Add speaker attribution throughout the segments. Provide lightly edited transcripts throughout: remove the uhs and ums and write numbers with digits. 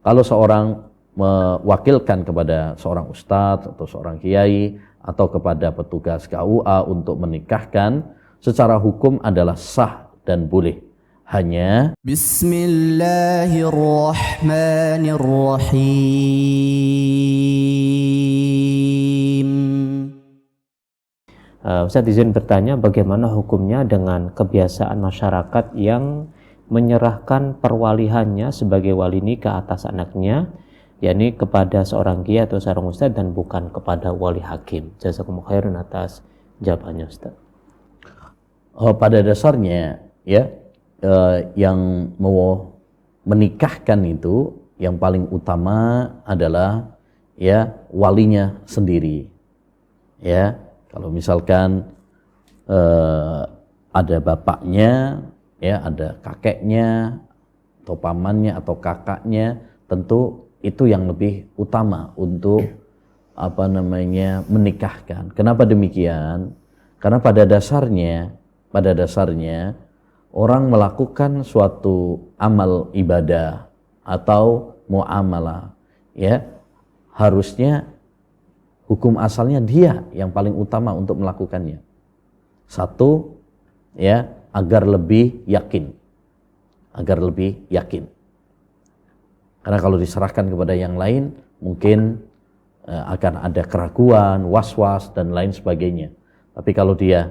Speaker 1: kalau seorang mewakilkan kepada seorang ustadz atau seorang kiai atau kepada petugas KUA untuk menikahkan, secara hukum adalah sah dan boleh. Hanya
Speaker 2: Bismillahirrahmanirrahim. Ustaz izin bertanya, bagaimana hukumnya dengan kebiasaan masyarakat yang menyerahkan perwalihannya sebagai wali nikah atas anaknya, yakni kepada seorang kiai atau seorang ustaz dan bukan kepada wali hakim? Jazakumullah khairan atas jawabannya, Ustaz.
Speaker 1: Pada dasarnya ya, yang mau menikahkan itu yang paling utama adalah ya walinya sendiri. Ya, kalau misalkan ada bapaknya, ya ada kakeknya atau pamannya atau kakaknya, tentu itu yang lebih utama untuk menikahkan. Kenapa demikian? Karena pada dasarnya orang melakukan suatu amal ibadah atau muamalah, ya harusnya hukum asalnya dia yang paling utama untuk melakukannya. Satu, ya agar lebih yakin. Karena kalau diserahkan kepada yang lain, mungkin akan ada keraguan, was-was dan lain sebagainya. Tapi kalau dia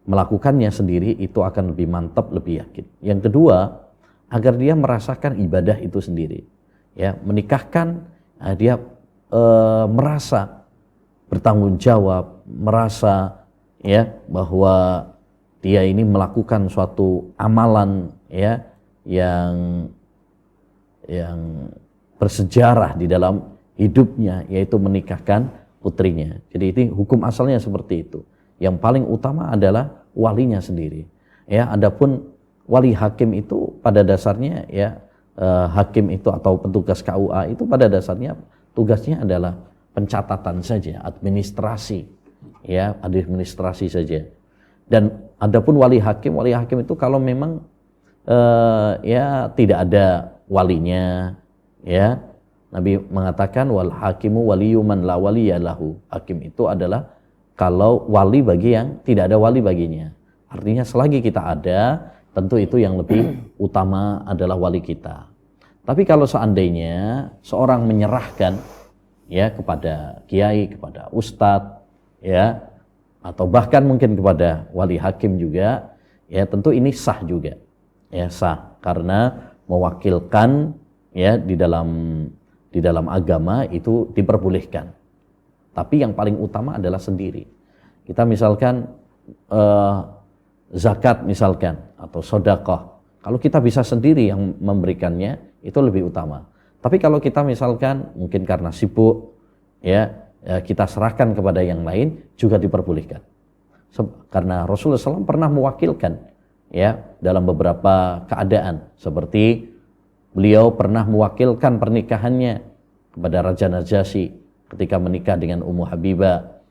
Speaker 1: melakukannya sendiri, itu akan lebih mantap, lebih yakin. Yang kedua, agar dia merasakan ibadah itu sendiri. Ya, menikahkan, dia merasa bertanggung jawab, merasa ya bahwa dia ini melakukan suatu amalan ya yang bersejarah di dalam hidupnya, yaitu menikahkan putrinya. Jadi ini hukum asalnya seperti itu. Yang paling utama adalah walinya sendiri. Ya, adapun wali hakim itu pada dasarnya ya hakim itu atau petugas KUA itu pada dasarnya tugasnya adalah pencatatan saja, administrasi saja. Dan adapun wali hakim itu kalau memang ya tidak ada walinya, ya Nabi mengatakan wal hakimu waliyyu man la waliya lahu. Hakim itu adalah kalau wali bagi yang tidak ada wali baginya. Artinya selagi kita ada, tentu itu yang lebih utama adalah wali kita. Tapi kalau seandainya seorang menyerahkan ya kepada kiai, kepada ustadz, ya atau bahkan mungkin kepada wali hakim juga, ya tentu ini sah juga, ya sah karena mewakilkan ya di dalam agama itu diperbolehkan. Tapi yang paling utama adalah sendiri. Kita misalkan zakat misalkan atau sedekah, kalau kita bisa sendiri yang memberikannya itu lebih utama. Tapi kalau kita misalkan mungkin karena sibuk, ya kita serahkan kepada yang lain juga diperbolehkan. Karena Rasulullah SAW pernah mewakilkan, ya dalam beberapa keadaan. Seperti beliau pernah mewakilkan pernikahannya kepada Raja Najasyi ketika menikah dengan Ummu Habibah.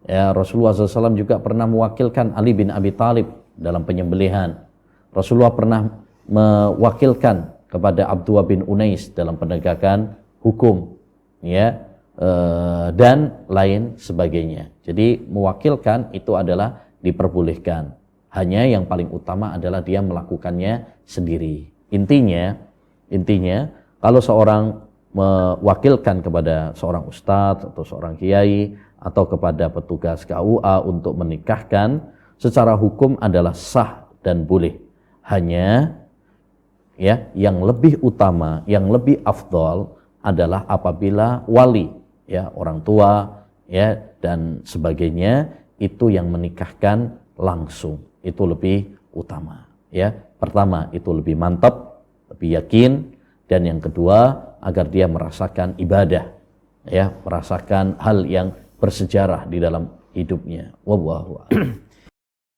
Speaker 1: Ya, Rasulullah SAW juga pernah mewakilkan Ali bin Abi Thalib dalam penyembelihan. Rasulullah pernah mewakilkan kepada Abdullah bin Unais dalam penegakan hukum, ya dan lain sebagainya. Jadi mewakilkan itu adalah diperbolehkan. Hanya yang paling utama adalah dia melakukannya sendiri. Intinya kalau seorang mewakilkan kepada seorang ustadz atau seorang kiai atau kepada petugas KUA untuk menikahkan, secara hukum adalah sah dan boleh. Hanya ya yang lebih utama, yang lebih afdol adalah apabila wali, ya orang tua, ya dan sebagainya itu yang menikahkan langsung, itu lebih utama. Ya, pertama itu lebih mantap, lebih yakin, dan yang kedua agar dia merasakan ibadah, ya merasakan hal yang bersejarah di dalam hidupnya. Wallahu a'lam.